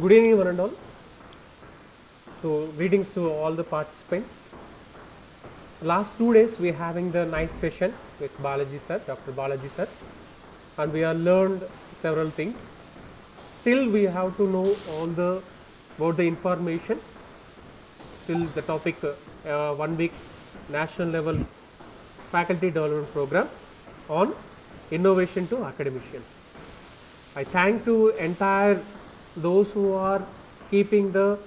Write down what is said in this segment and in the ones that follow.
Good evening, one and all. So, greetings to all the participants. Last 2 days, we are having the nice session with Balaji sir, Dr. Balaji sir, and we have learned several things. Still, we have to know all the about the information. Till the topic 1 week national level faculty development program on innovation to academicians. I thank to entire those who are keeping the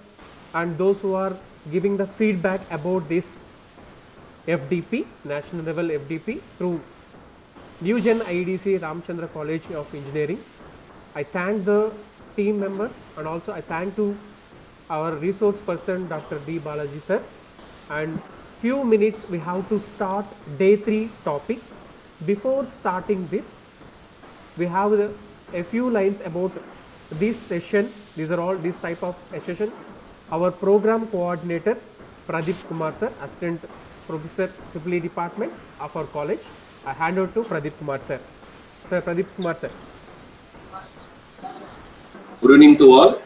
and those who are giving the feedback about this FDP, national level FDP through NewGen IEDC Ramchandra College of Engineering. I thank the team members and also I thank to our resource person Dr. D. Balaji sir. And few minutes we have to start day 3 topic. Before starting this, we have a few lines about this session. These are all this type of session. Our program coordinator Pradeep Kumar sir, assistant professor EEE department of our college. I hand over to Pradeep Kumar sir. Sir, Pradeep Kumar sir. Good evening to all.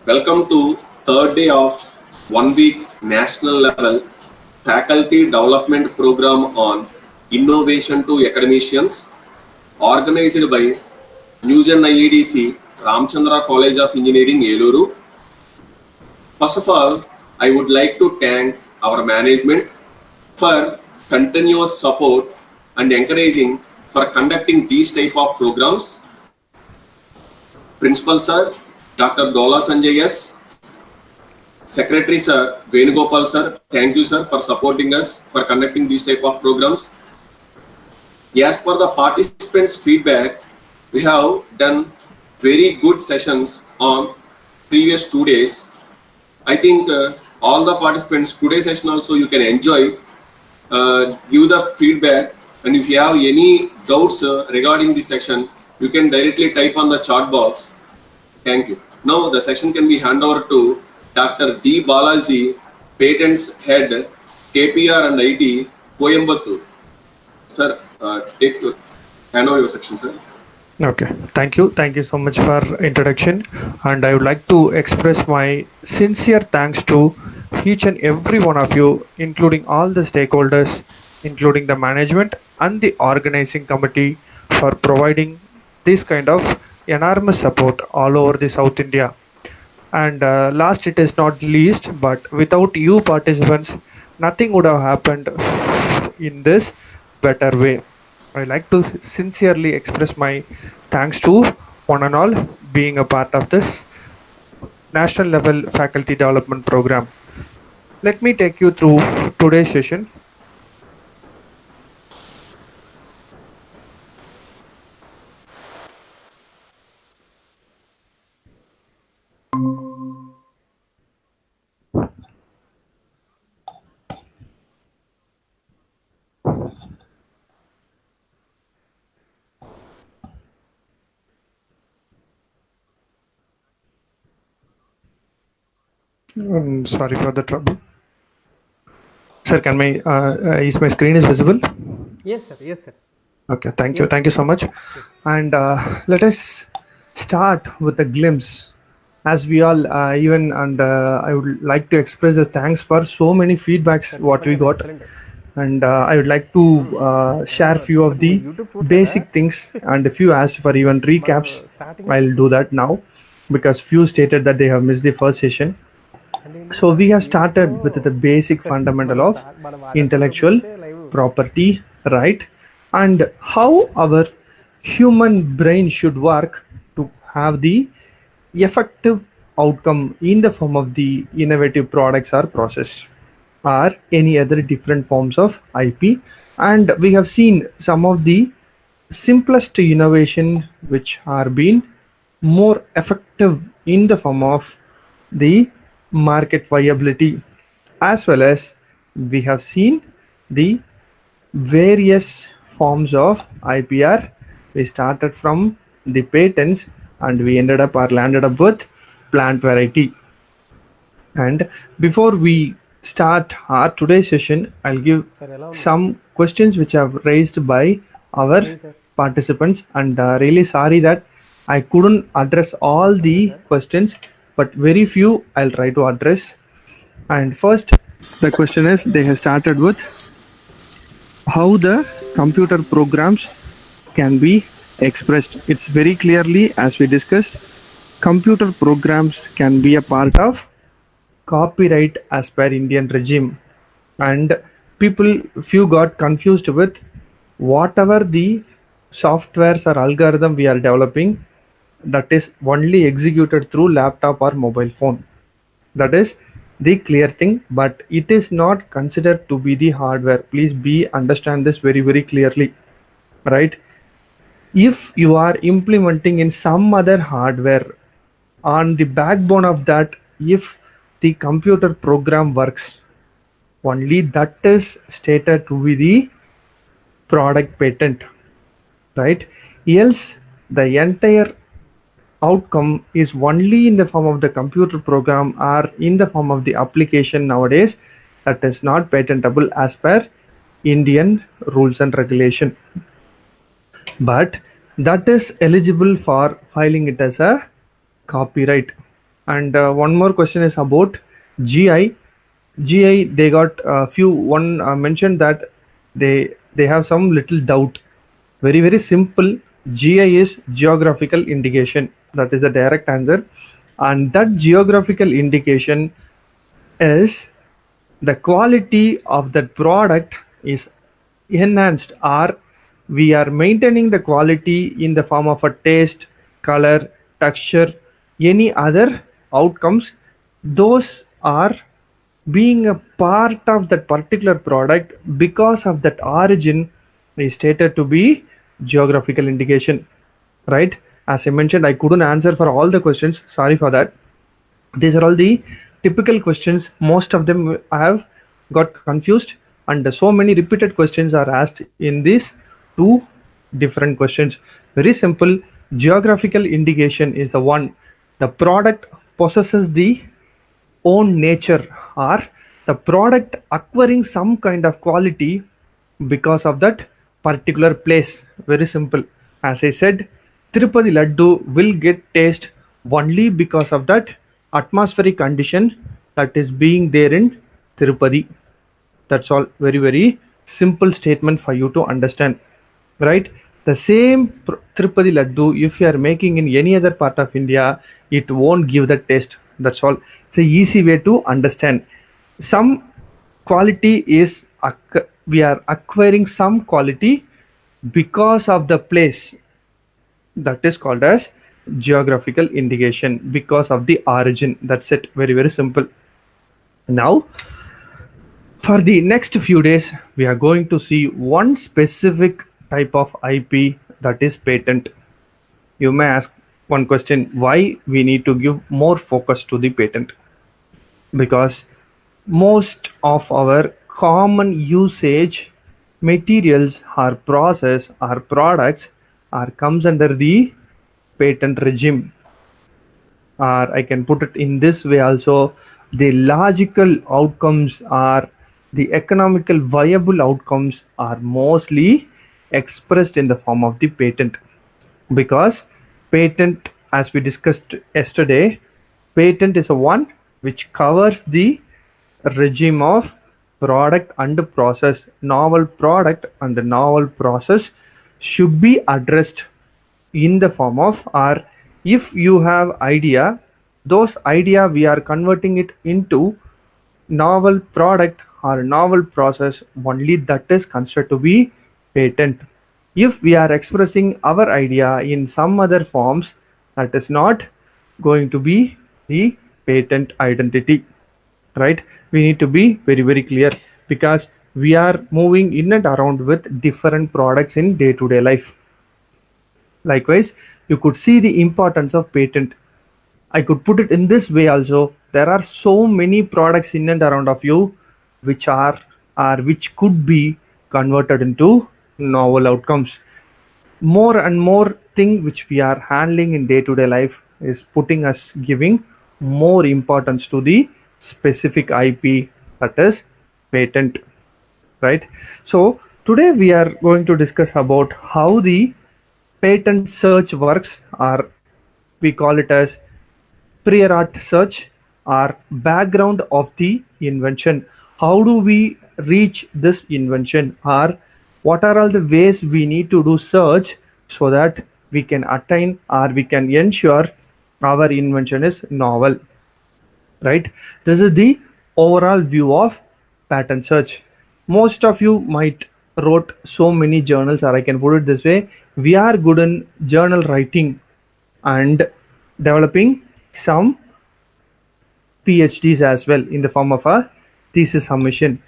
Welcome to third day of 1 week national level faculty development program on innovation to academicians, organized by NewGen IEDC Ramchandra College of Engineering, Eluru. First of all, I would like to thank our management for continuous support and encouraging for conducting these type of programs. Principal Sir, Dr. Dola Sanjay S, Secretary Sir, Venugopal Sir, thank you Sir for supporting us for conducting these type of programs. As per the participants' feedback, we have done very good sessions on previous 2 days. I think all the participants today's session also you can enjoy, give the feedback, and if you have any doubts regarding this section, you can directly type on the chat box. Thank you. Now the session can be handed over to Dr. D. Balaji, Patents Head, KPR and IT, Coimbatore. Sir, hand over your section, sir. Okay, thank you so much for introduction, and I would like to express my sincere thanks to each and every one of you, including all the stakeholders, including the management and the organizing committee, for providing this kind of enormous support all over the South India. And last it is not least, but without you participants, nothing would have happened in this better way. I like to sincerely express my thanks to one and all being a part of this national level faculty development program. Let me take you through today's session. Sorry for the trouble. Sir, can my is my screen is visible? Yes sir, yes sir. Okay, thank you so much. And let us start with a glimpse, as we all even, and I would like to express the thanks for so many feedbacks what we got, and I would like to share few of the basic things, and if you asked for even recaps, I'll do that now, because few stated that they have missed the first session. So we have started with the basic fundamental of intellectual property right, and how our human brain should work to have the effective outcome in the form of the innovative products or process or any other different forms of IP. And we have seen some of the simplest innovation which are being more effective in the form of the market viability, as well as we have seen the various forms of IPR. We started from the patents and we ended up or landed up with plant variety. And before we start our today's session, I'll give some questions which are raised by our participants, and really sorry that I couldn't address all the questions, but very few I'll try to address. And first, the question is they have started with how the computer programs can be expressed. It's very clearly, as we discussed, computer programs can be a part of copyright as per Indian regime. And people, few got confused with whatever the softwares or algorithm we are developing, that is only executed through laptop or mobile phone. That is the clear thing, but it is not considered to be the hardware. Please be understand this very, very clearly, right? If you are implementing in some other hardware, on the backbone of that, if the computer program works, only that is stated to be the product patent, right? Else the entire outcome is only in the form of the computer program or in the form of the application nowadays, that is not patentable as per Indian rules and regulation, but that is eligible for filing it as a copyright. And one more question is about GI. GI, they got a few, one mentioned that they have some little doubt. Very, very simple. GI is geographical indication. That is a direct answer. And that geographical indication is the quality of that product is enhanced, or we are maintaining the quality in the form of a taste, color, texture, any other outcomes. Those are being a part of that particular product because of that origin is stated to be geographical indication, right? As I mentioned, I couldn't answer for all the questions, sorry for that. These are all the typical questions. Most of them I have got confused, and so many repeated questions are asked in these two different questions. Very simple. Geographical indication is the one the product possesses the own nature, or the product acquiring some kind of quality because of that particular place. Very simple. As I said, Tirupati Laddu will get taste only because of that atmospheric condition that is being there in Tirupati. That's all. Very, very simple statement for you to understand, right? The same Tirupati Laddu, if you are making in any other part of India, it won't give the taste. That's all. It's a easy way to understand. Some quality is we are acquiring some quality because of the place, that is called as geographical indication, because of the origin. That's it. Very, very simple. Now, for the next few days, we are going to see one specific type of IP, that is patent. You may ask one question, why we need to give more focus to the patent? Because most of our common usage materials or process or products are comes under the patent regime. Or I can put it in this way also, the logical outcomes or the economical viable outcomes are mostly expressed in the form of the patent. Because patent, as we discussed yesterday, patent is a one which covers the regime of product and process. Novel product and novel process should be addressed in the form of, or if you have idea, those idea we are converting it into novel product or novel process, only that is considered to be patent. If we are expressing our idea in some other forms, that is not going to be the patent identity, right? We need to be very, very clear, because we are moving in and around with different products in day-to-day life. Likewise, you could see the importance of patent. I could put it in this way also. There are so many products in and around of you which are or which could be converted into novel outcomes. More and more thing which we are handling in day-to-day life is putting us giving more importance to the specific IP, that is patent, right? So today we are going to discuss about how the patent search works, or we call it as prior art search or background of the invention. How do we reach this invention, or what are all the ways we need to do search so that we can attain or we can ensure our invention is novel, right? This is the overall view of pattern search. Most of you might wrote so many journals, or I can put it this way, we are good in journal writing and developing some PhDs as well in the form of a thesis submission.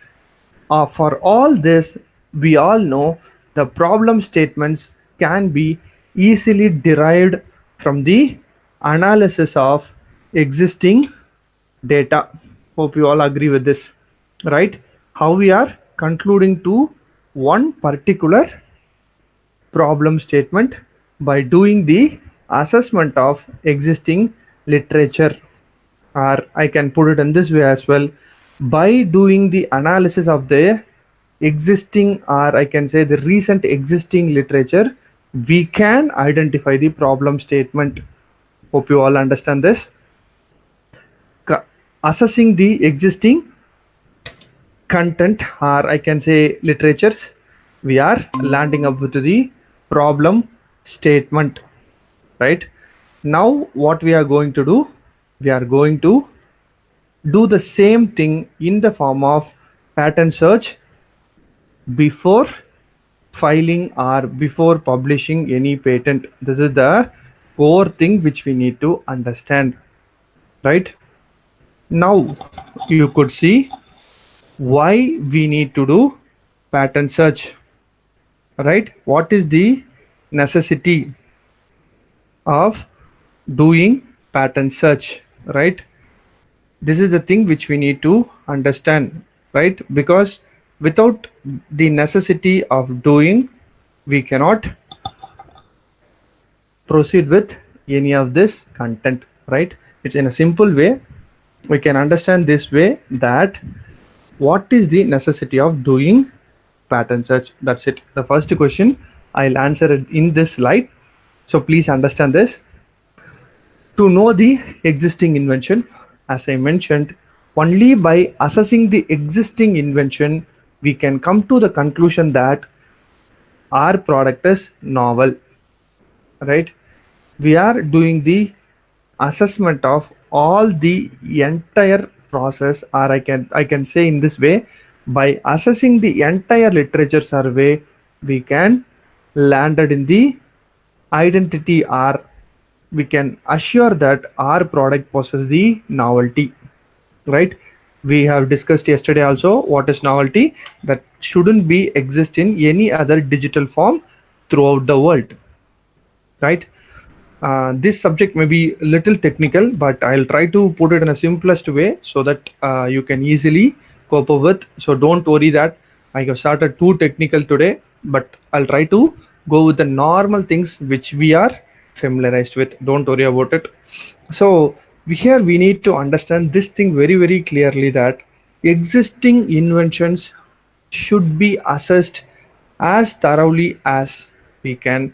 For all this, we all know the problem statements can be easily derived from the analysis of existing data. Hope you all agree with this, right? How we are concluding to one particular problem statement by doing the assessment of existing literature, or I can put it in this way as well, by doing the analysis of the existing, or I can say the recent existing literature, we can identify the problem statement. Hope you all understand this. Assessing the existing content, or I can say literatures, we are landing up with the problem statement, right? Now what we are going to do, we are going to do the same thing in the form of pattern search before filing or before publishing any patent. This is the core thing which we need to understand, right? Now you could see why we need to do pattern search, right? What is the necessity of doing pattern search, right? This is the thing which we need to understand, right? Because without the necessity of doing, we cannot proceed with any of this content, right? It's in a simple way. We can understand this way, that what is the necessity of doing pattern search. That's it. The first question I'll answer it in this slide. So please understand this. To know the existing invention, as I mentioned, only by assessing the existing invention, we can come to the conclusion that our product is novel, right? We are doing the assessment of all the entire process, or I can say in this way, by assessing the entire literature survey, we can landed in the identity, or we can assure that our product possesses the novelty, right? We have discussed yesterday also what is novelty, that shouldn't be exist in any other digital form throughout the world, right? This subject may be a little technical, but I'll try to put it in a simplest way so that you can easily cope up with. So don't worry that I have started too technical today, but I'll try to go with the normal things which we are familiarized with. Don't worry about it. So here we need to understand this thing very, very clearly, that existing inventions should be assessed as thoroughly as we can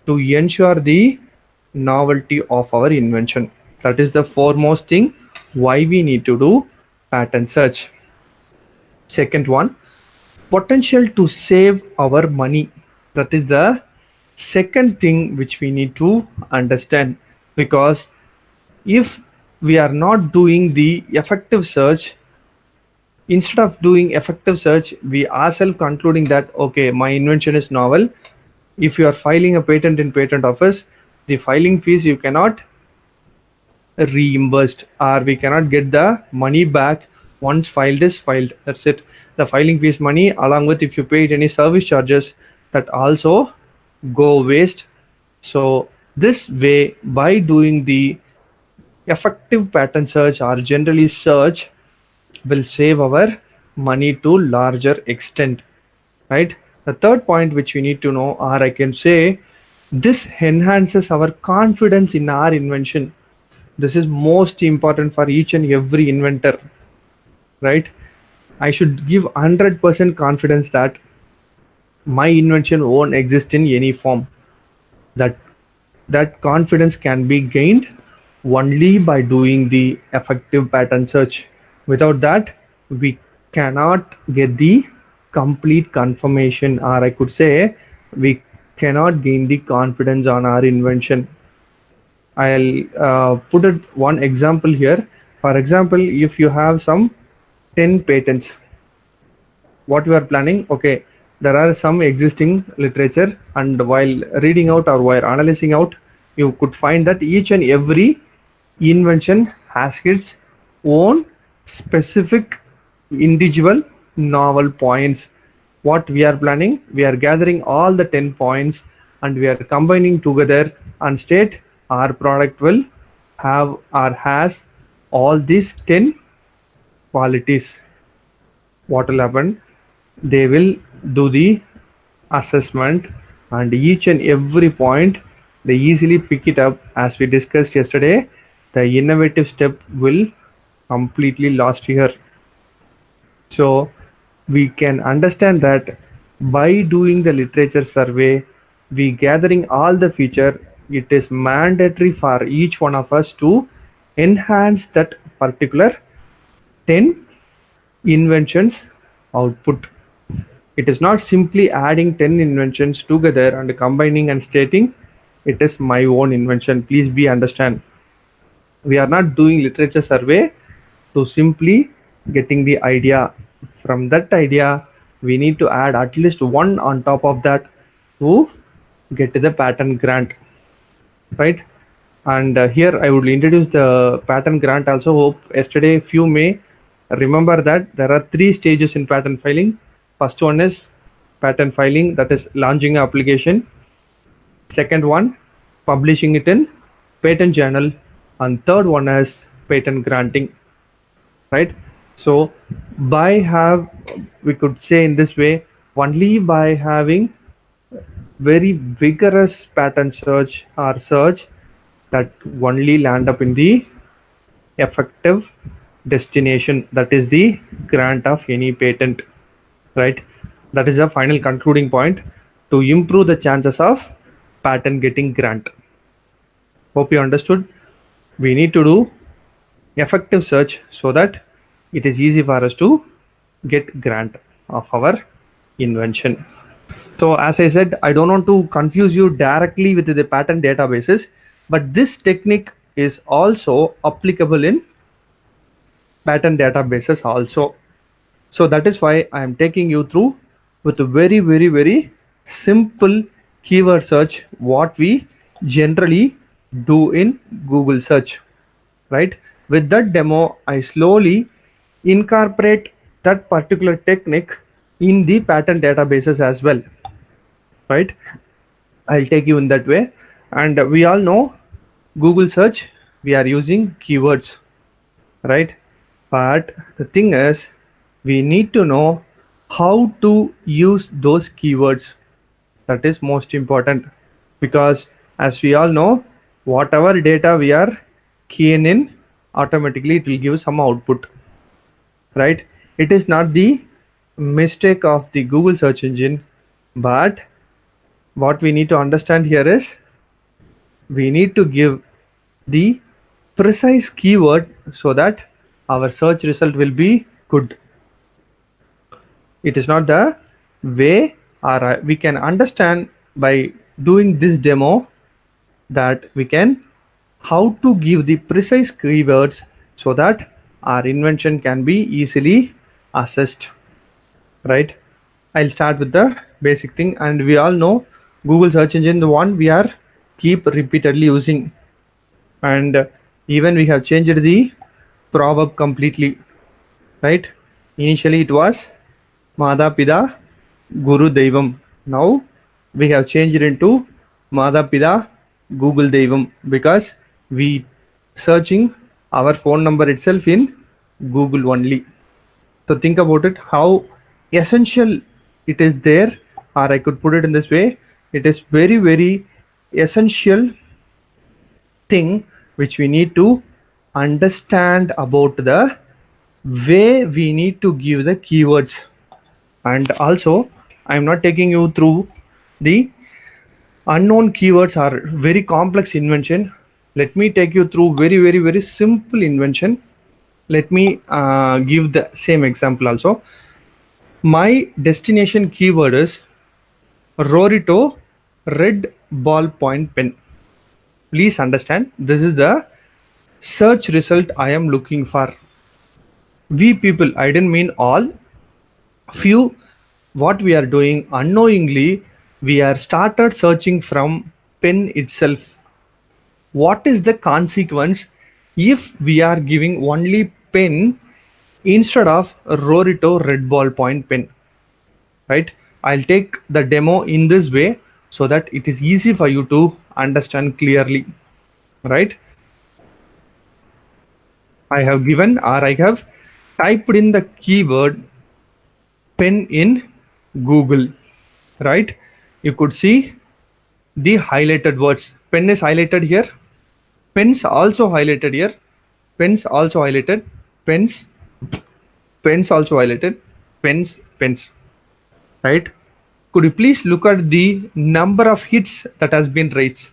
to ensure the novelty of our invention. That is the foremost thing why we need to do pattern search. Second one, potential to save our money. That is the second thing which we need to understand, because if we are not doing the effective search, instead of doing effective search, we ourselves concluding that okay, my invention is novel. If you are filing a patent in patent office, the filing fees you cannot reimbursed, or we cannot get the money back once filed is filed. That's it. The filing fees money, along with if you paid any service charges, that also go waste. So this way, by doing the effective pattern search or generally search, will save our money to larger extent, right? The third point which we need to know, or I can say, this enhances our confidence in our invention. This is most important for each and every inventor, right? I should give 100% confidence that my invention won't exist in any form. That that confidence can be gained only by doing the effective pattern search. Without that, we cannot get the complete confirmation, or I could say, we cannot gain the confidence on our invention. I'll put it one example here. For example, if you have some 10 patents, what you are planning, okay, there are some existing literature, and while reading out or while analyzing out, you could find that each and every invention has its own specific individual novel points. What we are planning, we are gathering all the 10 points and we are combining together and state our product will have or has all these 10 qualities. What will happen? They will do the assessment, and each and every point they easily pick it up. As we discussed yesterday, the innovative step will completely lost here. So we can understand that by doing the literature survey, we gathering all the feature, it is mandatory for each one of us to enhance that particular 10 inventions output. It is not simply adding 10 inventions together and combining and stating it is my own invention. Please be understand. We are not doing literature survey to simply getting the idea. From that idea, we need to add at least one on top of that to get the patent grant, right? And here I would introduce the patent grant also. Hope yesterday few may remember that there are 3 stages in patent filing. First one is patent filing, that is launching an application. Second one, publishing it in patent journal, and third one is patent granting, right? So we could say in this way, only by having very vigorous patent search or search, that only land up in the effective destination, that is the grant of any patent, right? That is the final concluding point to improve the chances of patent getting grant. Hope you understood. We need to do effective search so that it is easy for us to get grant of our invention. So as I said, I don't want to confuse you directly with the patent databases, but this technique is also applicable in patent databases also. So that is why I am taking you through with a very simple keyword search, what we generally do in Google search, right? With that demo, I slowly incorporate that particular technique in the patent databases as well, right? I'll take you in that way. And we all know Google search, we are using keywords, right? But the thing is, we need to know how to use those keywords. That is most important, because as we all know, whatever data we are keying in, automatically it will give some output, right? It is not the mistake of the Google search engine, but what we need to understand here is we need to give the precise keyword so that our search result will be good. It is not the way, or we can understand by doing this demo that we can how to give the precise keywords so that our invention can be easily assessed, right? I'll start with the basic thing, and we all know Google search engine, the one we are keep repeatedly using, and even we have changed the proverb completely, right? Initially it was Mada Pida Guru Devam. Now we have changed it into Mada Pida Google Devam, because we searching our phone number itself in Google only. So think about it, how essential it is there, or I could put it in this way, it is very essential thing which we need to understand about the way we need to give the keywords. And also I'm not taking you through the Unknown keywords are very complex invention. Let me take you through very simple invention. Let me give the same example also. My destination keyword is Rorito red ballpoint pen. Please understand, this is the search result I am looking for. We people, I didn't mean all, few, what we are doing unknowingly, we are started searching from pen itself. What is the consequence if we are giving only pen instead of Rorito red ballpoint pen? Right? I'll take the demo in this way so that it is easy for you to understand clearly. Right? I have given, or I have typed in the keyword pen in Google. Right? You could see the highlighted words. Pen is highlighted here. Pens also highlighted here. Pens also highlighted. Pens. Pens also highlighted. Pens. Right? Could you please look at the number of hits that has been raised?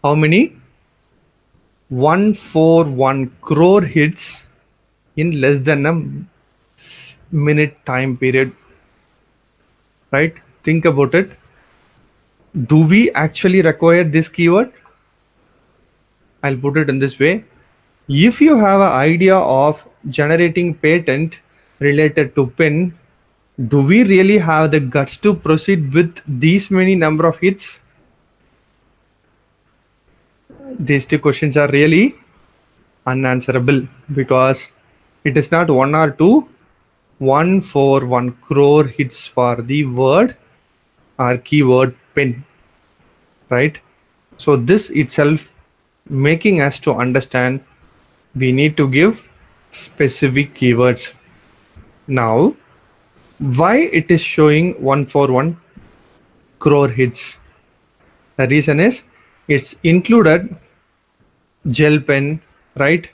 How many? 141 crore hits in less than a minute time period. Right? Think about it. Do we actually require this keyword? I'll put it in this way. If you have an idea of generating patent related to pen, do we really have the guts to proceed with these many number of hits? These two questions are really unanswerable because it is not one or two, 141 crore hits for the word or keyword pen, right? So this itself making us to understand we need to give specific keywords. Now, why it is showing 141 crore hits? The reason is it's included gel pen, right?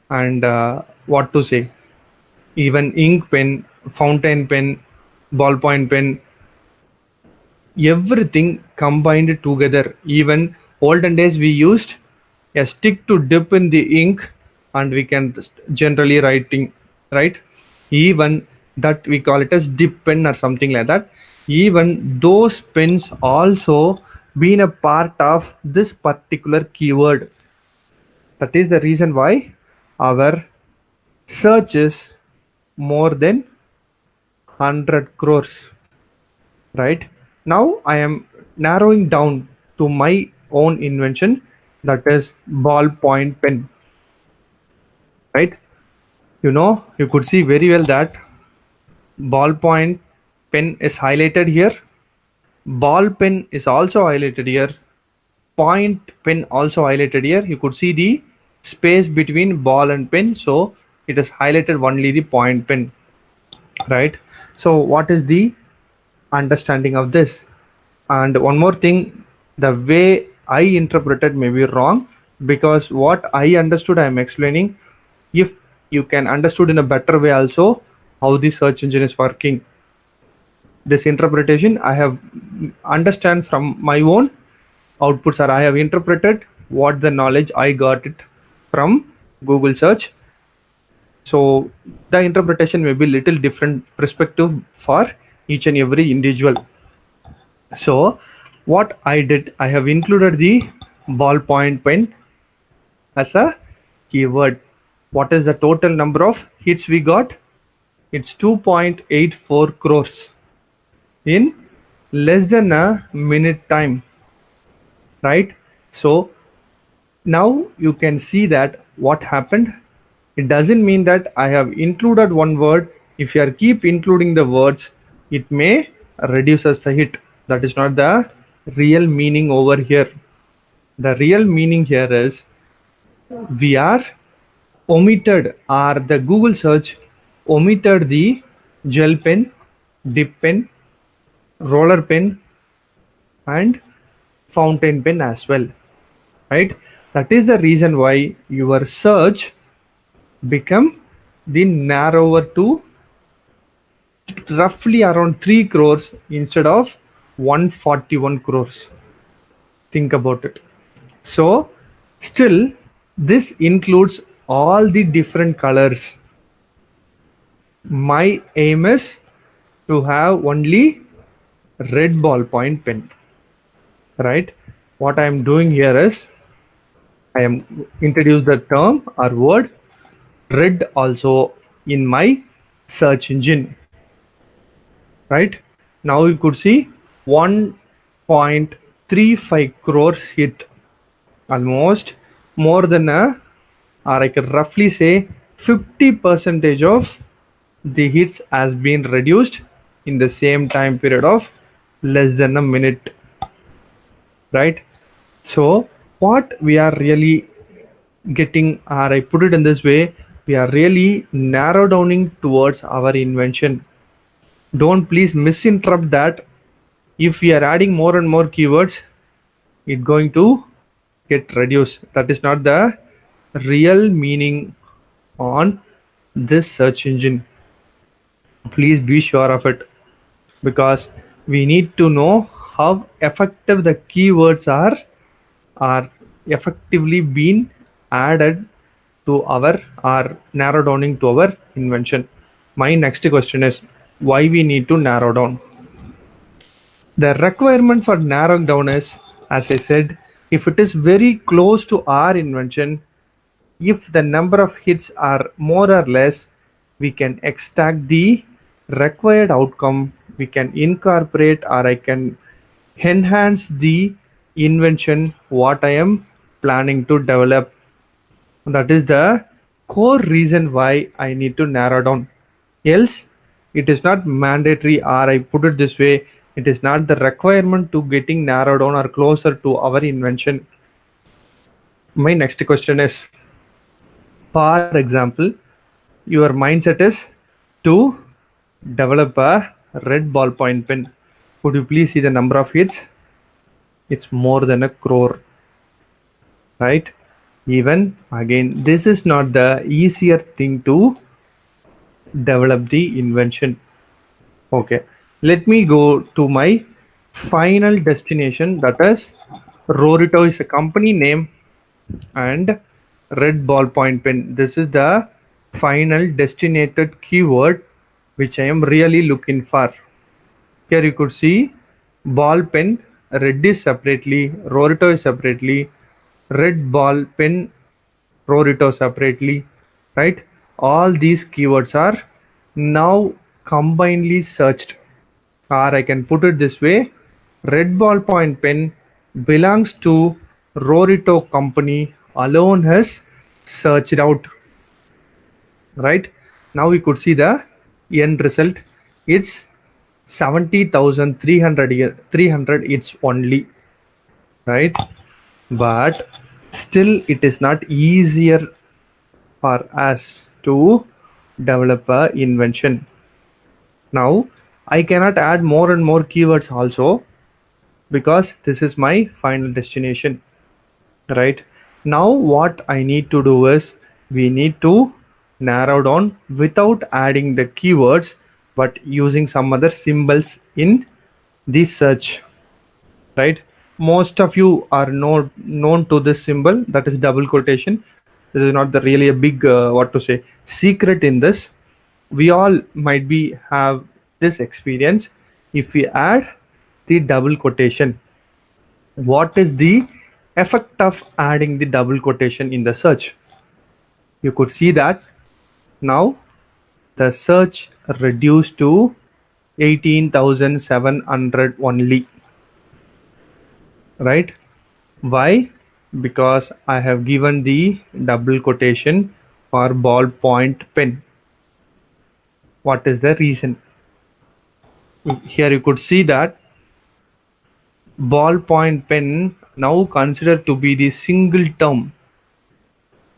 And what to say, even ink pen, fountain pen, ballpoint pen, everything combined together. Even olden days we used a stick to dip in the ink and we can generally writing, right? Even that we call it as dip pen or something like that. Even those pens also been a part of this particular keyword. That is the reason why our search is more than 100 crores. Right? Now I am narrowing down to my own invention, that is ballpoint pen. Right? You could see very well that ballpoint pen is highlighted here. Ball pen is also highlighted here. Point pen also highlighted here. You could see the space between ball and pen, so it is highlighted only the point pen, right? So what is the understanding of this? And one more thing, the way I interpreted may be wrong, because what I understood I am explaining. If you can understood in a better way also how the search engine is working, this interpretation I have understand from my own outputs, or I have interpreted what the knowledge I got it from Google search. So the interpretation may be little different perspective for each and every individual. So what I did, I have included the ballpoint pen as a keyword. What is the total number of hits we got? It's 2.84 crores in less than a minute time, right? So now you can see that what happened. It doesn't mean that I have included one word. If you are keep including the words, it may reduce us the hit. That is not the real meaning over here. The real meaning here is we are omitted, or the Google search omitted the gel pen, dip pen, roller pen and fountain pen as well, right? That is the reason why your search become the narrower to roughly around 3 crores instead of 141 crores. Think about it. So still this includes all the different colors. My aim is to have only red ballpoint pen, right? What I am doing here is I am introduce the term or word red also in my search engine, right? Now you could see 1.35 crores hit, almost more than a, or I can roughly say 50% of the hits has been reduced in the same time period of less than a minute, right? So what we are really getting, or I put it in this way, we are really narrow downing towards our invention. Don't please misinterpret that. If we are adding more and more keywords, it's going to get reduced. That is not the real meaning on this search engine. Please be sure of it, because we need to know how effective the keywords are effectively being added to our or narrow downing to our invention. My next question is why we need to narrow down. The requirement for narrowing down is, as I said, if it is very close to our invention, if the number of hits are more or less, we can extract the required outcome, we can incorporate or I can enhance the invention what I am planning to develop. That is the core reason why I need to narrow down. Else, it is not mandatory, or I put it this way, it is not the requirement to getting narrowed down or closer to our invention. My next question is, for example, your mindset is to develop a red ballpoint pen. Could you please see the number of hits? It's more than a crore, right? Even again, this is not the easier thing to develop the invention. Okay, let me go to my final destination, that is Rorito is a company name and red ballpoint pen. This is the final destinated keyword which I am really looking for. Here you could see ball pen, red is separately, Rorito is separately, red ball pen, Rorito separately, right? All these keywords are now combinedly searched, or I can put it this way, red ballpoint pen belongs to Rorito company alone has searched out, right? Now we could see the end result. It's 70,300 it's only, right? But still it is not easier for us to develop a invention. Now I cannot add more and more keywords also, because this is my final destination, right? Now what I need to do is we need to narrow down without adding the keywords but using some other symbols in the search, right? Most of you are known to this symbol, that is double quotation. This is not the really a big what to say secret in this. We all might be have this experience. If we add the double quotation, what is the effect of adding the double quotation in the search? You could see that now the search reduced to 18,700 only, right? Why? Because I have given the double quotation for ballpoint pen. What is the reason? Here you could see that ballpoint pen now considered to be the single term.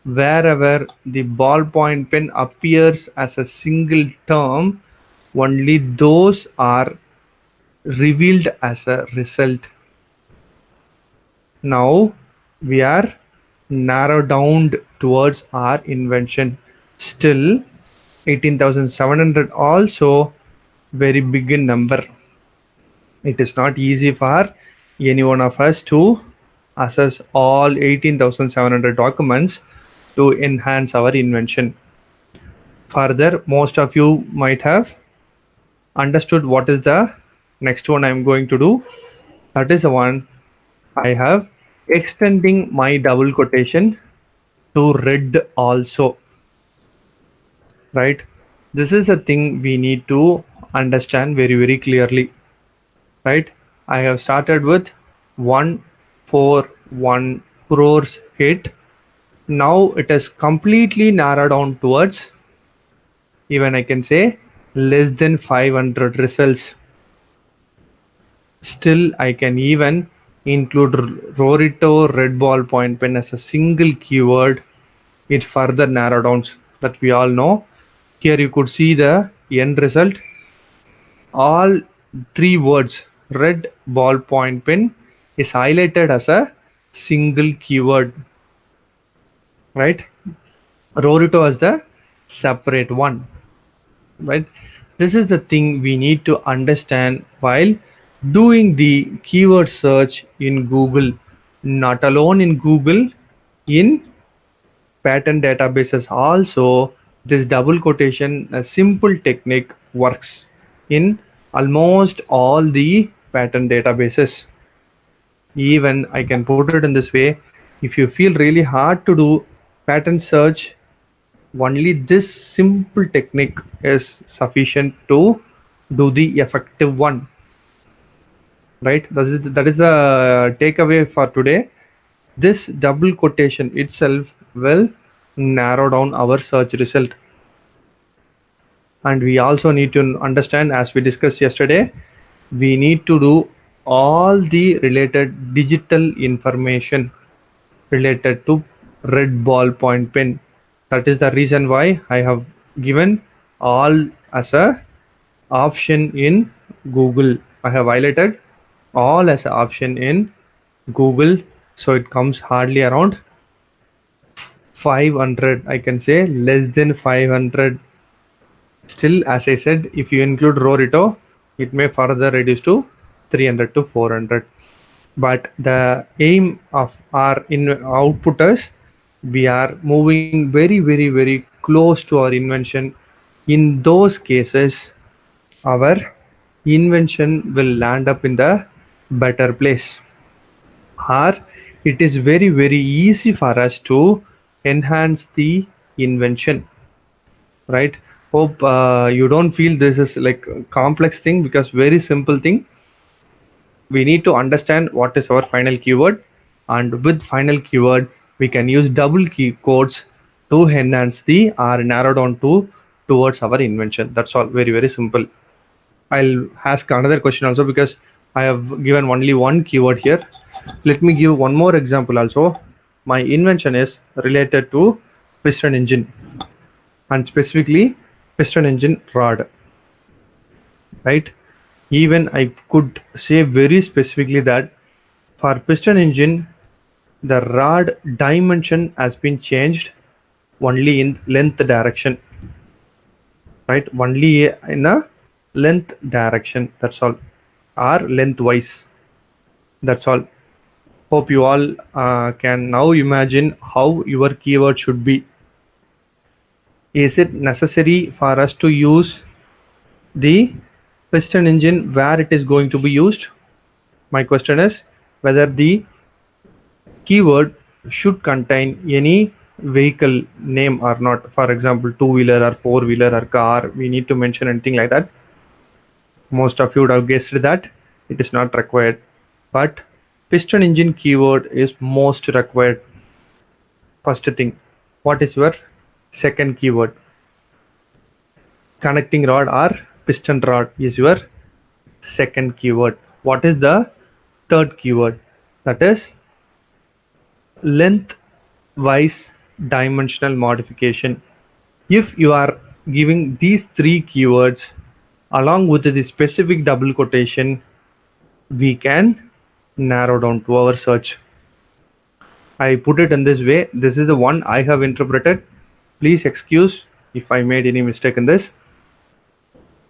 Wherever the ballpoint pen appears as a single term, only those are revealed as a result. Now we are narrowed down towards our invention. Still 18,700 also very big in number. It is not easy for any one of us to assess all 18,700 documents to enhance our invention. Further, most of you might have understood what is the next one I'm going to do. That is the one I have extending my double quotation to red also. Right? This is a thing we need to understand very, very clearly. Right? I have started with 141 crores hit. Now it is completely narrowed down towards, even I can say, less than 500 results. Still, I can even include Rorito red ballpoint pen as a single keyword. It further narrow downs that we all know. Here you could see the end result. All three words red ballpoint pen is highlighted as a single keyword. Right? Rorito as the separate one. Right? This is the thing we need to understand while doing the keyword search in Google. Not alone in Google, in patent databases also, this double quotation, a simple technique, works in almost all the patent databases. Even I can put it in this way, if you feel really hard to do patent search, only this simple technique is sufficient to do the effective one. Right? That is the takeaway for today. This double quotation itself will narrow down our search result. And we also need to understand, as we discussed yesterday, we need to do all the related digital information related to red ballpoint pen. That is the reason why I have given all as a option in Google. I have highlighted all as an option in Google, so it comes hardly around 500. I can say less than 500. Still, as I said, if you include Rorito, it may further reduce to 300 to 400. But the aim of our outputters, we are moving very, very, very close to our invention. In those cases, our invention will land up in the better place. Or it is very, very easy for us to enhance the invention. Right? Hope you don't feel this is like a complex thing, because very simple thing. We need to understand what is our final keyword, and with final keyword we can use double key codes to enhance the or narrow down to towards our invention. That's all. Very, very simple. I'll ask another question also, because I have given only one keyword here. Let me give one more example also. My invention is related to piston engine, and specifically piston engine rod. Right? Even I could say very specifically that for piston engine, the rod dimension has been changed only in length direction. Right? Only in a length direction. That's all. Or lengthwise. That's all. Hope you all can now imagine how your keyword should be. Is it necessary for us to use the piston engine where it is going to be used? My question is whether the keyword should contain any vehicle name or not. For example, two-wheeler or four-wheeler or car. We need to mention anything like that. Most of you would have guessed that it is not required, but piston engine keyword is most required. First thing, what is your second keyword? Connecting rod or piston rod is your second keyword. What is the third keyword? That is lengthwise dimensional modification. If you are giving these three keywords along with the specific double quotation, we can narrow down to our search. I put it in this way. This is the one I have interpreted. Please excuse if I made any mistake in this.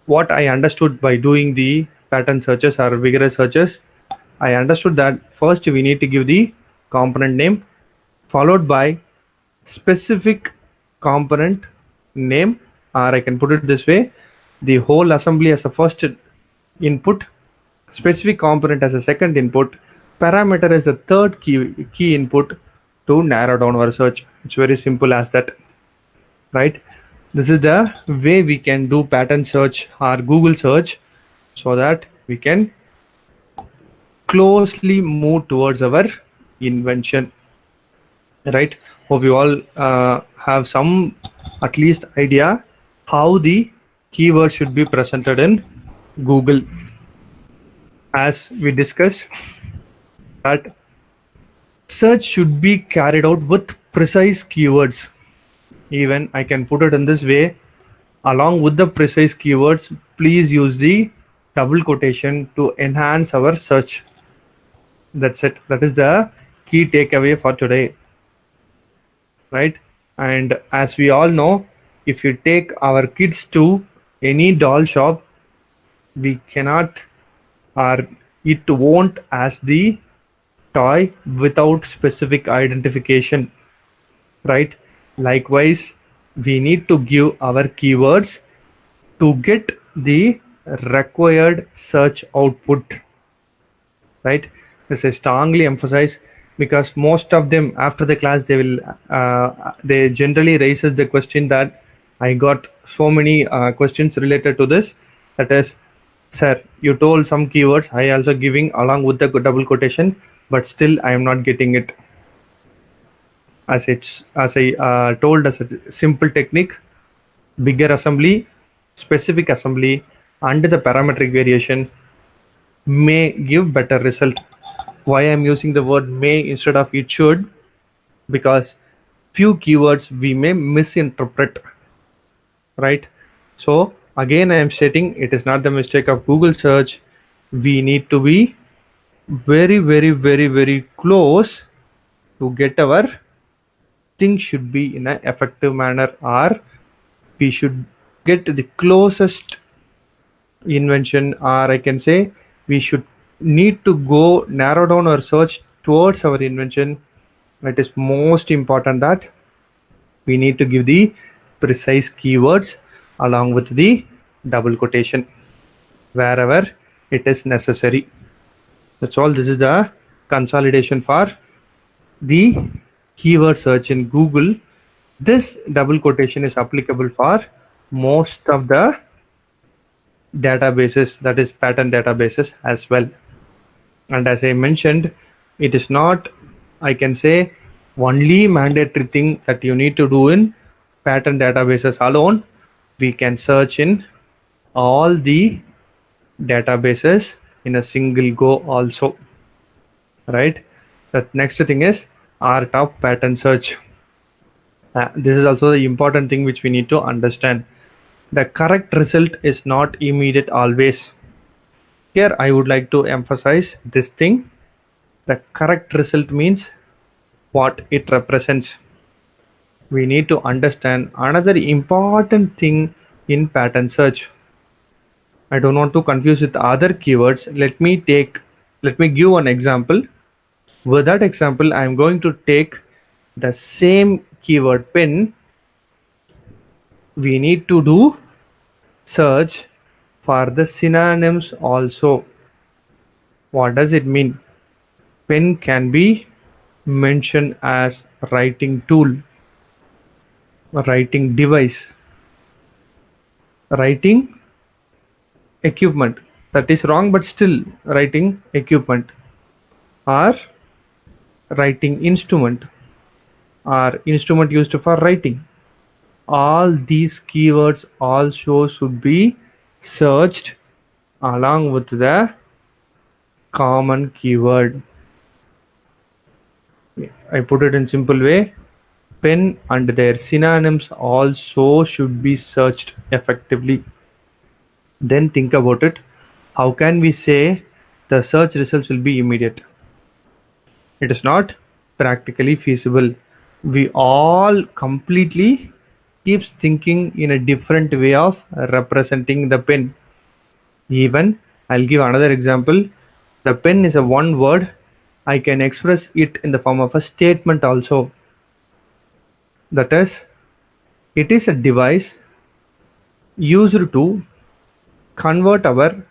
What I understood by doing the pattern searches or vigorous searches, I understood that first we need to give the component name followed by specific component name, or I can put it this way, the whole assembly as a first input, specific component as a second input, parameter as a third key input to narrow down our search. It's very simple as that, right? This is the way we can do pattern search or Google search so that we can closely move towards our invention, right? Hope you all have some at least idea how the keyword should be presented in Google. As we discussed that search should be carried out with precise keywords. Even I can put it in this way, along with the precise keywords, please use the double quotation to enhance our search. That's it. That is the key takeaway for today, right? And as we all know, if you take our kids to any doll shop, we cannot, or it won't ask the toy without specific identification, right? Likewise, we need to give our keywords to get the required search output, right? This I strongly emphasize, because most of them after the class they generally raises the question that I got so many questions related to this, that is, sir, you told some keywords, I also giving along with the double quotation, but still I am not getting it. As I told as a simple technique, bigger assembly, specific assembly, and the parametric variation may give better result. Why I'm using the word may instead of it should? Because few keywords we may misinterpret, right? So again, I am stating it is not the mistake of Google search. We need to be very close to get our things should be in an effective manner, or we should get the closest invention, or I can say we should need to go narrow down our search towards our invention. It is most important that we need to give the precise keywords along with the double quotation wherever it is necessary. That's all. This is the consolidation for the keyword search in Google. This double quotation is applicable for most of the databases, that is pattern databases as well. And as I mentioned, it is not, I can say, only mandatory thing that you need to do in pattern databases alone. We can search in all the databases in a single go also, right? The next thing is art of pattern search. This is also the important thing which we need to understand. The correct result is not immediate always. Here I would like to emphasize this thing. The correct result means what it represents. We need to understand another important thing in pattern search. I don't want to confuse with other keywords. Let me give an example. With that example, I am going to take the same keyword pen. We need to do search for the synonyms also. What does it mean? Pen can be mentioned as writing tool, writing device, writing equipment. That is wrong, but still writing equipment, or writing instrument, or instrument used for writing. All these keywords also should be searched along with the common keyword. I put it in simple way. Pen and their synonyms also should be searched effectively. Then think about it. How can we say the search results will be immediate? It is not practically feasible. We all completely keeps thinking in a different way of representing the pen. Even I'll give another example. The pen is a one word. I can express it in the form of a statement also. That is, it is a device used to convert our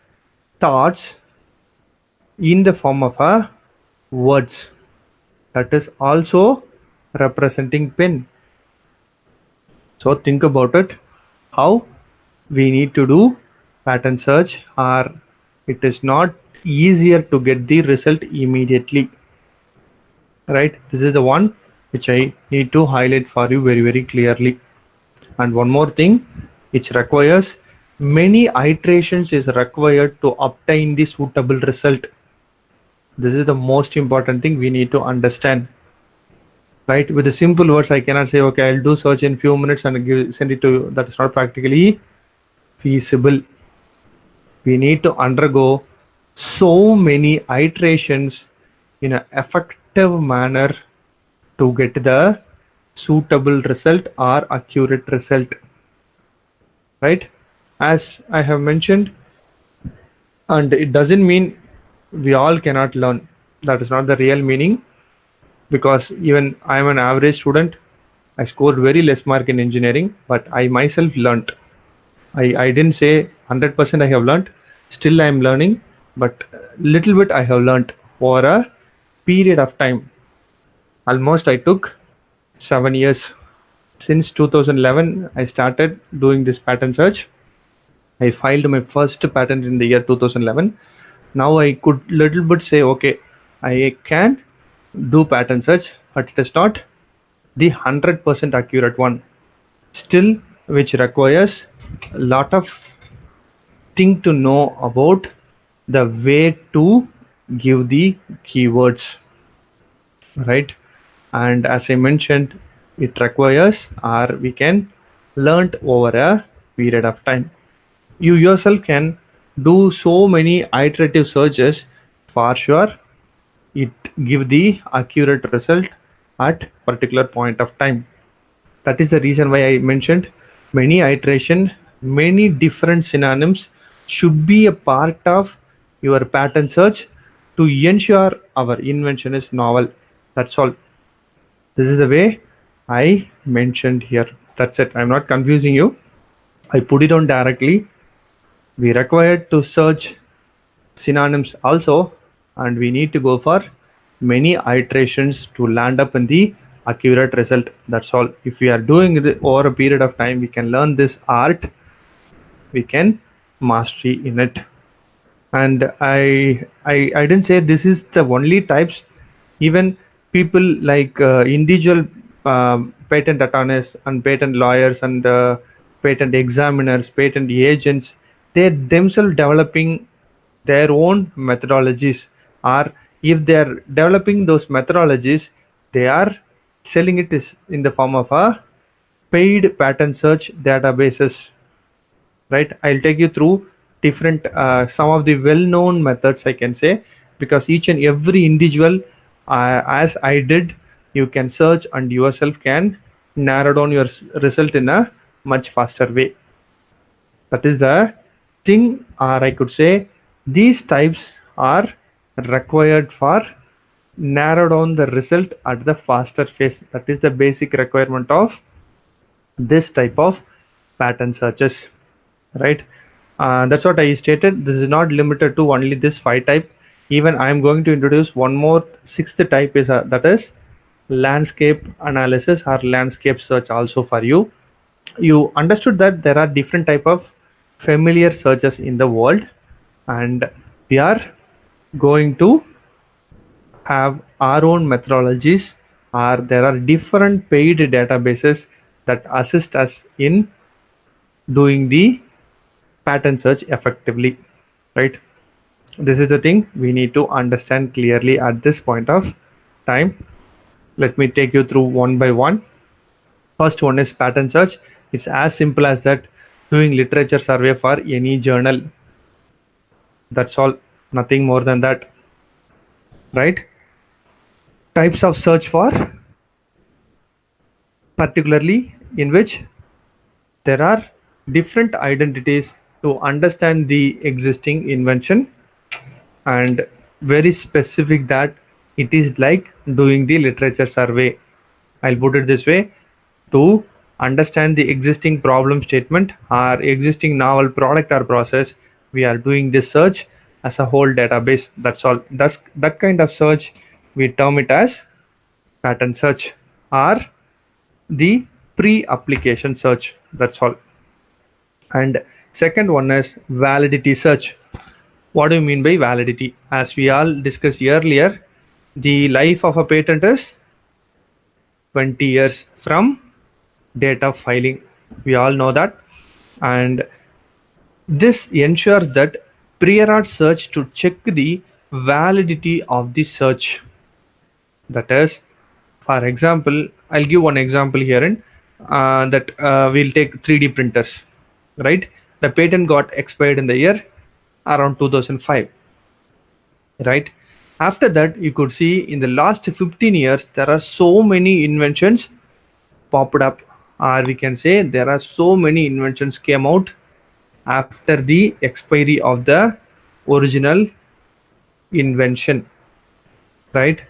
thoughts in the form of a words. That is also representing pen. So think about it, how we need to do pattern search, or it is not easier to get the result immediately, right? This is the one which I need to highlight for you very clearly. And one more thing, which requires many iterations is required to obtain the suitable result. This is the most important thing we need to understand, right? With the simple words, I cannot say, okay, I'll do search in few minutes and send it to you. That is not practically feasible. We need to undergo so many iterations in an effective manner to get the suitable result or accurate result, right? As I have mentioned, and it doesn't mean we all cannot learn. That is not the real meaning, because even I am an average student. I scored very less mark in engineering, but I myself learnt. I didn't say 100% I have learnt. Still I am learning, but little bit I have learnt over a period of time. Almost I took 7 years. Since 2011, I started doing this pattern search. I filed my first patent in the year 2011. Now I could little bit say, okay, I can do pattern search, but it is not the 100% accurate one. Still, which requires a lot of thing to know about the way to give the keywords, right? And as I mentioned, it requires, or we can learn over a period of time. You yourself can do so many iterative searches, for sure it give the accurate result at particular point of time. That is the reason why I mentioned many iteration, many different synonyms should be a part of your pattern search to ensure our invention is novel. That's all. This is the way I mentioned here. That's it. I'm not confusing you. I put it on directly. We required to search synonyms also, and we need to go for many iterations to land up in the accurate result. That's all. If we are doing it over a period of time, we can learn this art, we can mastery in it. And I didn't say this is the only types. Even people like individual patent attorneys and patent lawyers and patent examiners, patent agents, they themselves developing their own methodologies, or if they are developing those methodologies, they are selling it is in the form of a paid patent search databases, right? I'll take you through different some of the well-known methods, I can say, because each and every individual, as I did, you can search and yourself can narrow down your result in a much faster way. That is the thing, or I could say these types are required for narrow down the result at the faster phase. That is the basic requirement of this type of pattern searches, right? That's what I stated. This is not limited to only this 5 type. Even I am going to introduce one more 6th type, is that is landscape analysis or landscape search also for you. You understood that there are different type of familiar searches in the world, and we are going to have our own methodologies, or there are different paid databases that assist us in doing the pattern search effectively, right? This is the thing we need to understand clearly at this point of time. Let me take you through one by one. First one is pattern search. It's as simple as that, doing literature survey for any journal. That's all, nothing more than that, right? Types of search for, particularly in which there are different identities to understand the existing invention, and very specific that it is like doing the literature survey. I'll put it this way: to understand the existing problem statement or existing novel product or process, we are doing this search as a whole database. That's all. That's that kind of search we term it as pattern search or the pre-application search. That's all. And second one is validity search. What do you mean by validity? As we all discussed earlier, the life of a patent is 20 years from date of filing. We all know that. And this ensures that prior art search to check the validity of the search. That is, for example, I'll give one example here in that we'll take 3D printers, right? The patent got expired in the year around 2005, right? After that, you could see in the last 15 years, there are so many inventions popped up, or we can say there are so many inventions came out after the expiry of the original invention, right?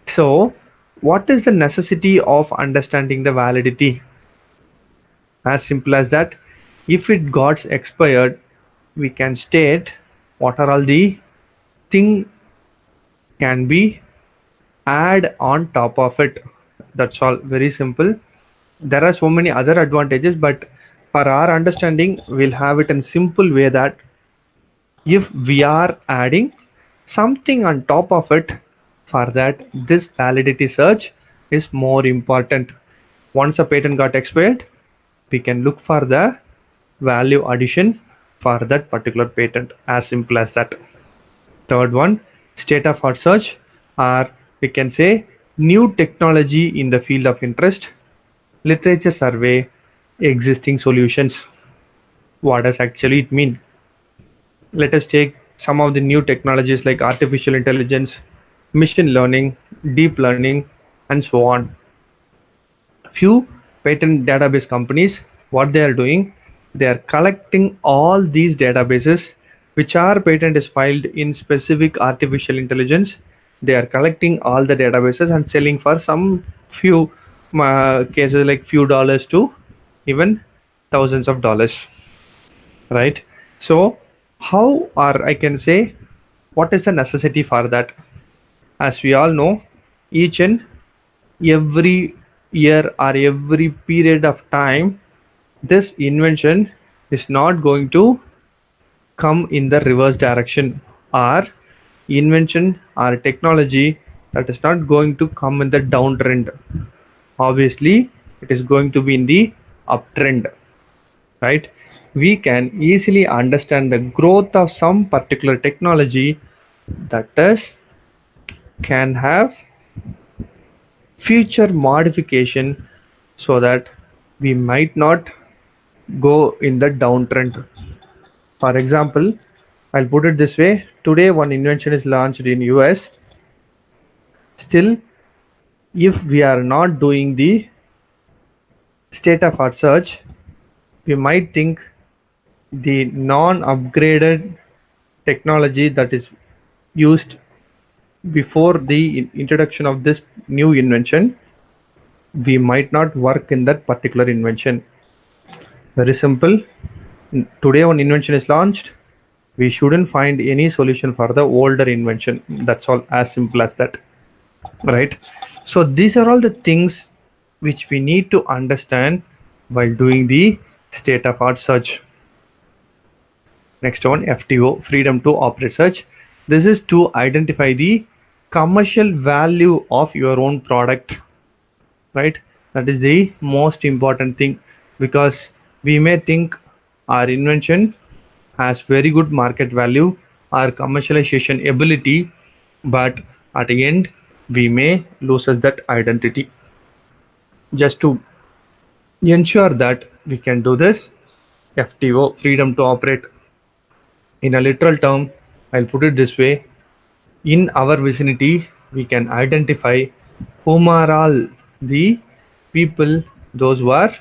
So what is the necessity of understanding the validity? As simple as that, if it got expired, we can state what are all the thing can be add on top of it. That's all, very simple. There are so many other advantages, but for our understanding, we'll have it in simple way that if we are adding something on top of it, for that this validity search is more important. Once a patent got expired, we can look for the value addition for that particular patent. As simple as that. Third one, state of art search, or we can say new technology in the field of interest, literature survey, existing solutions. What does actually it mean? Let us take some of the new technologies like artificial intelligence, machine learning, deep learning, and so on. Few patent database companies, what they are doing, they are collecting all these databases which are patent is filed in specific artificial intelligence. They are collecting all the databases and selling for some few cases like few dollars to even thousands of dollars, right? So how, or I can say, what is the necessity for that? As we all know, each and every year or every period of time, this invention is not going to come in the reverse direction, or invention or technology that is not going to come in the downtrend. Obviously it is going to be in the uptrend, right? We can easily understand the growth of some particular technology that is can have future modification, so that we might not go in the downtrend. For example, I'll put it this way: today one invention is launched in US. Still, if we are not doing the state of art search, we might think the non-upgraded technology that is used before the introduction of this new invention, we might not work in that particular invention. Very simple. Today one invention is launched, we shouldn't find any solution for the older invention. That's all, as simple as that, right? So these are all the things which we need to understand while doing the state of art search. Next one, FTO, freedom to operate search. This is to identify the commercial value of your own product, right? That is the most important thing, because we may think our invention has very good market value or commercialization ability, but at the end we may lose that identity. Just to ensure that we can do this, FTO, freedom to operate, in a literal term, I'll put it this way: in our vicinity we can identify whom are all the people, those who are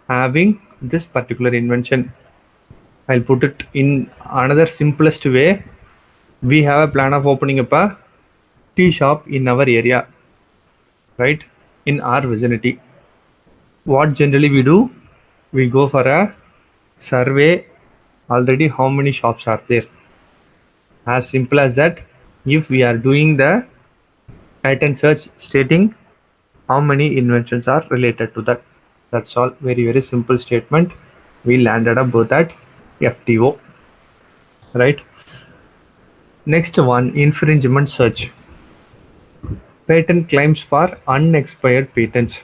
having this particular invention. I'll put it in another simplest way. We have a plan of opening up a tea shop in our area, right? In our vicinity. What generally we do? We go for a survey already how many shops are there. As simple as that. If we are doing the patent search stating how many inventions are related to that. That's all. Very simple statement. We landed up both at FTO, right? Next one, infringement search. Patent claims for unexpired patents.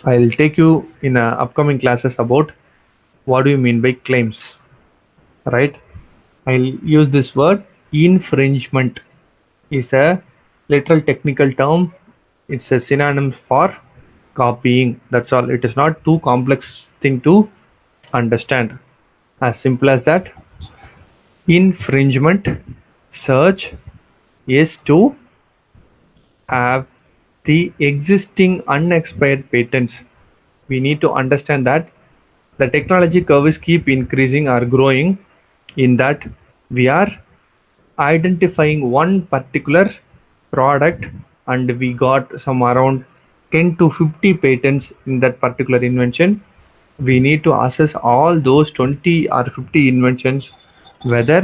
I'll take you in upcoming classes about what do you mean by claims, right? I'll use this word. Infringement is a literal technical term. It's a synonym for copying. That's all. It is not too complex thing to understand. As simple as that. Infringement search is to have the existing unexpired patents. We need to understand that the technology curve is keep increasing or growing, in that we are identifying one particular product and we got some around 10 to 50 patents in that particular invention. We need to assess all those 20 or 50 inventions, whether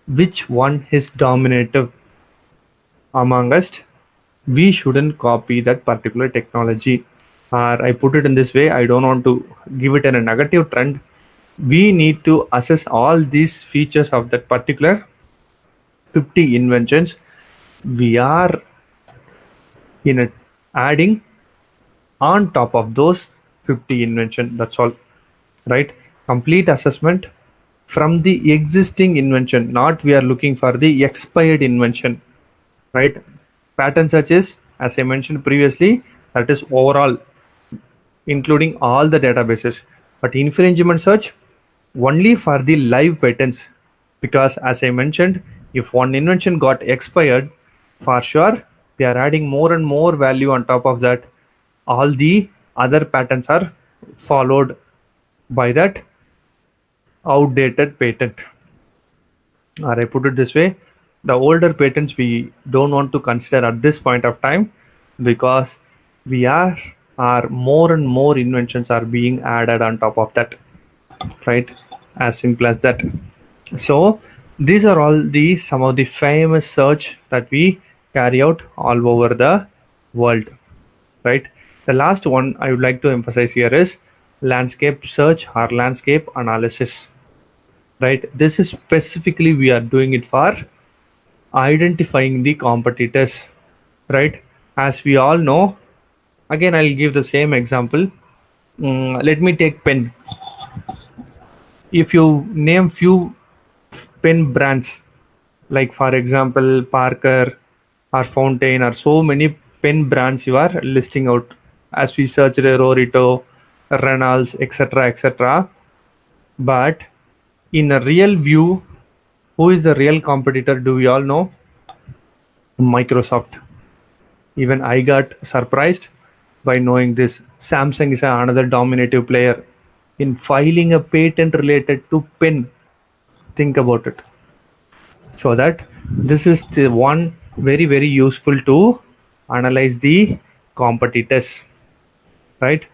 which one is dominative among us. We shouldn't copy that particular technology. Or I put it in this way, I don't want to give it in a negative trend. We need to assess all these features of that particular 50 inventions. We are adding on top of those 50 invention. That's all, right? Complete assessment from the existing invention, not we are looking for the expired invention, right? Patent search is, as I mentioned previously, that is overall including all the databases, but infringement search only for the live patents, because as I mentioned, if one invention got expired, for sure they are adding more and more value on top of that. All the other patents are followed by that outdated patent. Or I put it this way, the older patents we don't want to consider at this point of time, because we are more and more inventions are being added on top of that, right? As simple as that. So these are all the some of the famous search that we carry out all over the world, right? The last one I would like to emphasize here is landscape search or landscape analysis, right? This is specifically we are doing it for identifying the competitors, right? As we all know, again I'll give the same example. Let me take pen. If you name few pen brands, like for example Parker or Fountain, or so many pen brands you are listing out, as we search Rorito, Reynolds, etc., but in a real view, who is the real competitor? Do we all know? Microsoft. Even I got surprised by knowing this. Samsung is another dominative player in filing a patent related to pen. Think about it. So that this is the one very useful to analyze the competitors, right?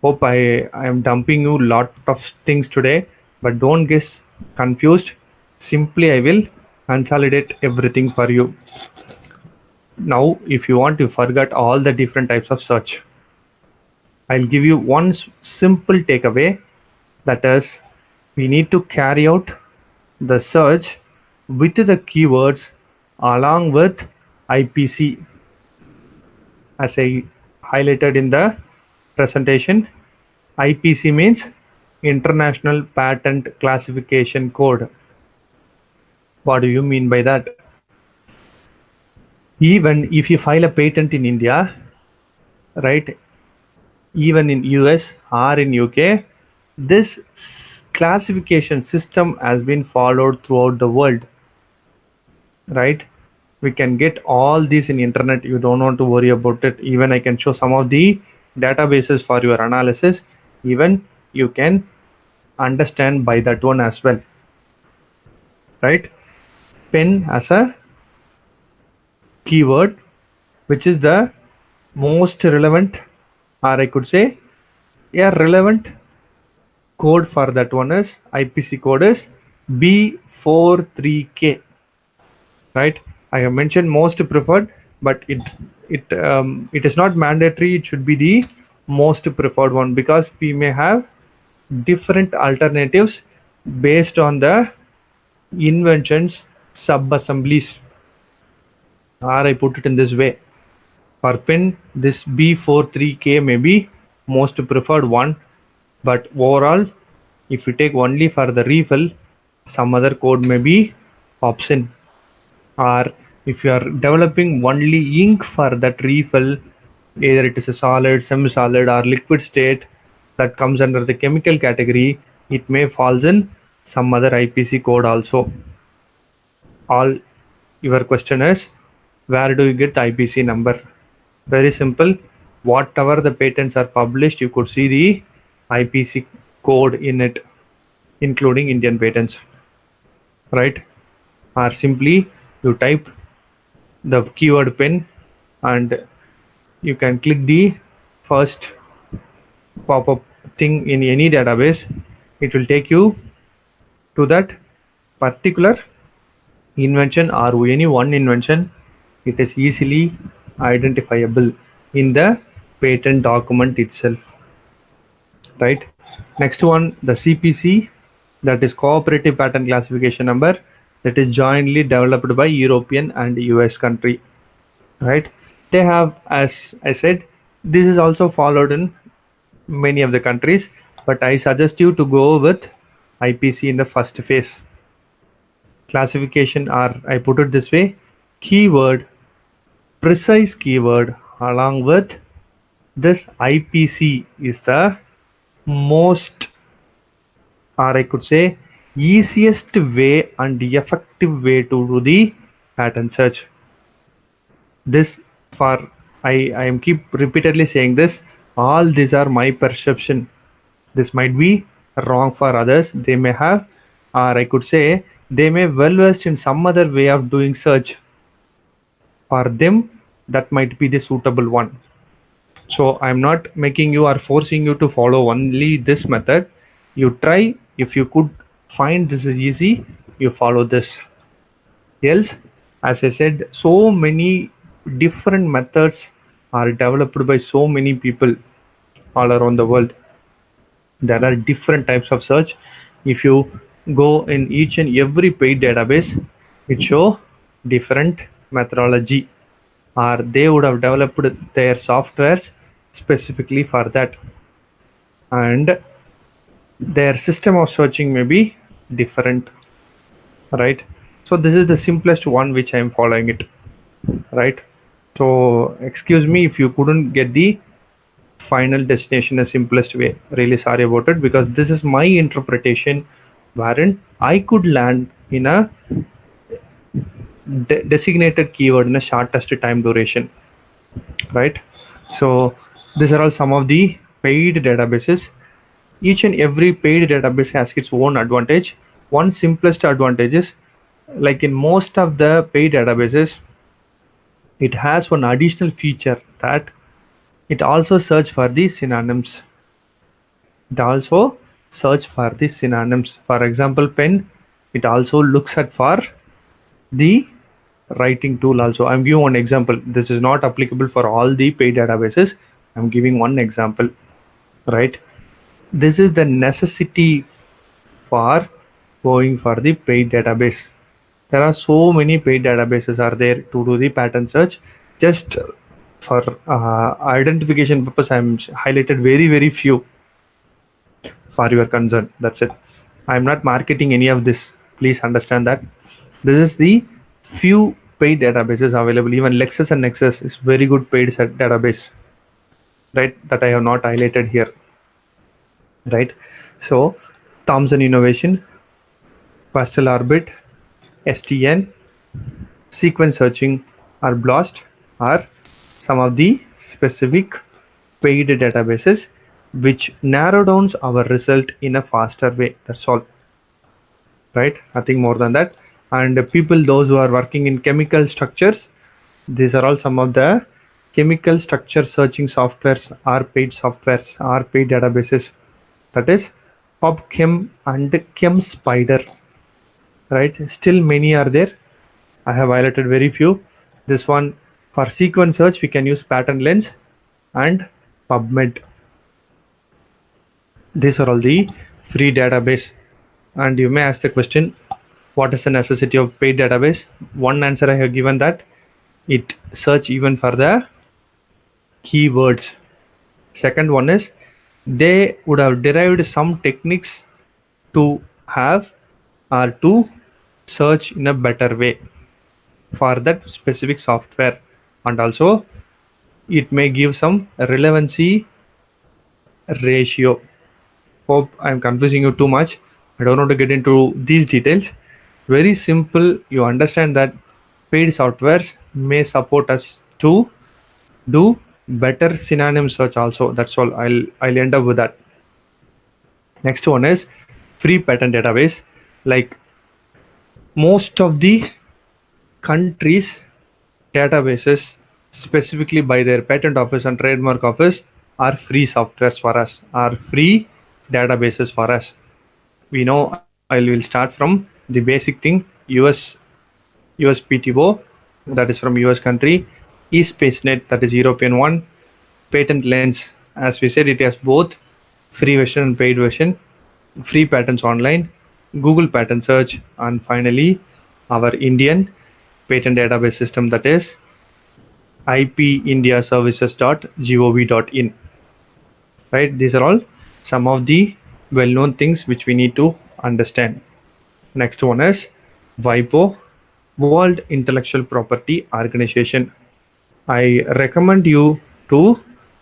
Hope I am dumping you lot of things today, but don't get confused. Simply I will consolidate everything for you. Now if you want to forget all the different types of search, I'll give you one simple takeaway, that is, we need to carry out the search with the keywords along with IPC. As I highlighted in the presentation, IPC means International Patent Classification Code. What do you mean by that? Even if you file a patent in India, right, even in US or in UK, this classification system has been followed throughout the world, right? We can get all these in internet. You don't want to worry about it. Even I can show some of the databases for your analysis. Even you can understand by that one as well, right? Pen as a keyword, which is the most relevant, or I could say a relevant code for that one is IPC code is B43K, right? I have mentioned most preferred, but it is not mandatory. It should be the most preferred one because we may have different alternatives based on the inventions sub-assemblies, or I put it in this way. For pin, this B43K may be most preferred one, but overall, if you take only for the refill, some other code may be option. Or if you are developing only ink for that refill, either it is a solid, semi-solid, or liquid state that comes under the chemical category, it may falls in some other IPC code also. All your question is, where do you get IPC number? Very simple. Whatever the patents are published, you could see the IPC code in it, including Indian patents, right? Or simply you type the keyword pen and you can click the first pop-up thing in any database. It will take you to that particular invention or any one invention. It is easily identifiable in the patent document itself, right? Next one, the CPC, that is cooperative patent classification number, that is jointly developed by European and US country, right? They have, as I said, this is also followed in many of the countries, but I suggest you to go with IPC in the first phase. Classification, or I put it this way, keyword, precise keyword along with this IPC is the most, or I could say easiest way and effective way to do the pattern search. This for I am keep repeatedly saying this, all these are my perception. This might be wrong for others. They may have, or I could say they may well versed in some other way of doing search. For them, that might be the suitable one. So I'm not making you or forcing you to follow only this method. You try, if you could find this is easy, you follow this. Else, as I said, so many different methods are developed by so many people all around the world. There are different types of search. If you go in each and every paid database, it show different methodology, or they would have developed their softwares specifically for that, and their system of searching may be different, right? So this is the simplest one which I am following it, right? So excuse me if you couldn't get the final destination the simplest way. Really sorry about it, because this is my interpretation wherein I could land in a designated keyword in a shortest time duration, right? So these are all some of the paid databases. Each and every paid database has its own advantage. One simplest advantage is, like in most of the paid databases, it has one additional feature that it also search for the synonyms. It also search for the synonyms. For example, pen, it also looks at for the writing tool also. I'm giving one example. This is not applicable for all the paid databases. I'm giving one example, right? This is the necessity for going for the paid database. There are so many paid databases are there to do the pattern search. Just for identification purpose, I'm highlighted very few for your concern. That's it. I'm not marketing any of this. Please understand that. This is the few paid databases available. Even Lexis and Nexus is very good paid database, right? That I have not highlighted here, right? So Thomson Innovation, Pastel Orbit, STN, sequence searching, or BLAST are some of the specific paid databases which narrow down our result in a faster way. That's all, right? Nothing more than that. And people, those who are working in chemical structures, these are all some of the chemical structure searching softwares or paid softwares or paid databases. That is PubChem and ChemSpider, right? Still many are there. I have highlighted very few. This one, for sequence search, we can use Pattern Lens and PubMed. These are all the free database. And you may ask the question, what is the necessity of paid database? One answer I have given, that it search even for the keywords. Second one is, they would have derived some techniques to have or to search in a better way for that specific software, and also it may give some relevancy ratio. Hope I'm confusing you too much. I don't want to get into these details. Very simple, you understand that paid softwares may support us to do better synonym search also. That's all. I'll end up with that. Next one is free patent database. Like most of the countries databases, specifically by their patent office and trademark office, are free softwares for us, are free databases for us. We know, I will start from the basic thing. USPTO, that is from US country, eSpaceNet, that is European one, Patent Lens, as we said, it has both free version and paid version, free patents online, Google patent search, and finally our Indian patent database system, that is ipindiaservices.gov.in. Right, these are all some of the well-known things which we need to understand. Next one is WIPO, World Intellectual Property Organization. I recommend you to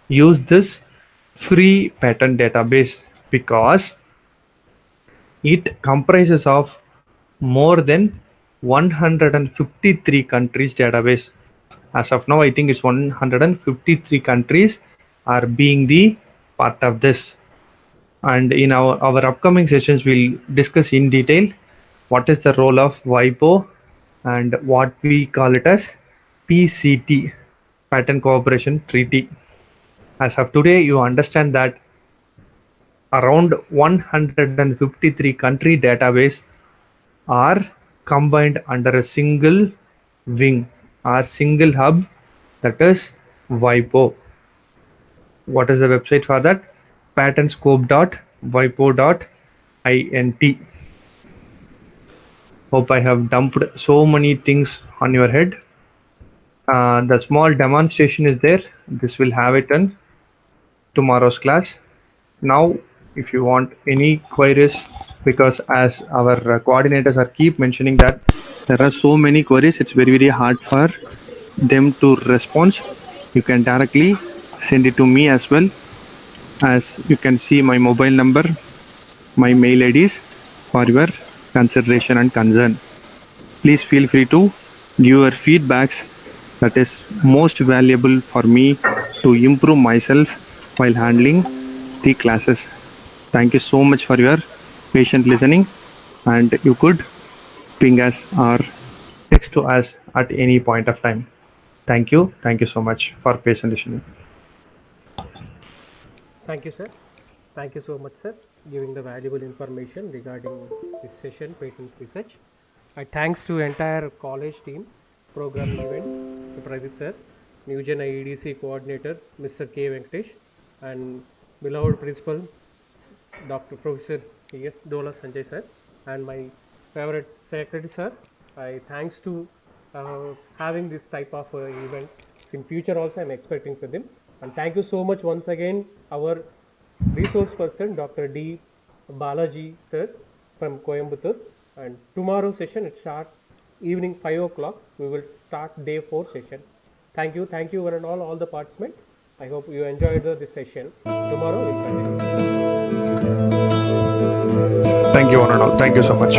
use this free patent database because it comprises of more than 153 countries database. As of now, I think it's 153 countries are being the part of this. And in our upcoming sessions, we'll discuss in detail what is the role of WIPO and what we call it as PCT, Patent Cooperation Treaty. As of today, you understand that around 153 country database are combined under a single wing or single hub, that is WIPO. What is the website for that? patentscope.wipo.int. Hope I have dumped so many things on your head. The small demonstration is there. This will have it in tomorrow's class. Now, if you want any queries, because as our coordinators are keep mentioning that there are so many queries, it's very, very hard for them to respond. You can directly send it to me as well. As you can see, my mobile number, my mail IDs for your consideration and concern. Please feel free to give your feedbacks. That is most valuable for me to improve myself while handling the classes. Thank you so much for your patient listening, and you could ping us or text to us at any point of time. Thank you so much for patient listening. Thank you, sir. Thank you so much, sir, giving the valuable information regarding this session, patents research. I thanks to entire college team, program event, Mr. Pradeep sir, NewGen IEDC coordinator, Mr. K. Venkatesh, and beloved principal, Dr. Professor E.S. Dola Sanjay sir, and my favorite secretary sir. I thanks to having this type of event in future also I'm expecting for them. And thank you so much once again our resource person Dr. D. Balaji sir from Coimbatore. And tomorrow session it start evening 5 o'clock. We will start day 4 session. Thank you one and all the participants. I hope you enjoyed this session. Tomorrow we'll continue. Thank you one and all. Thank you so much.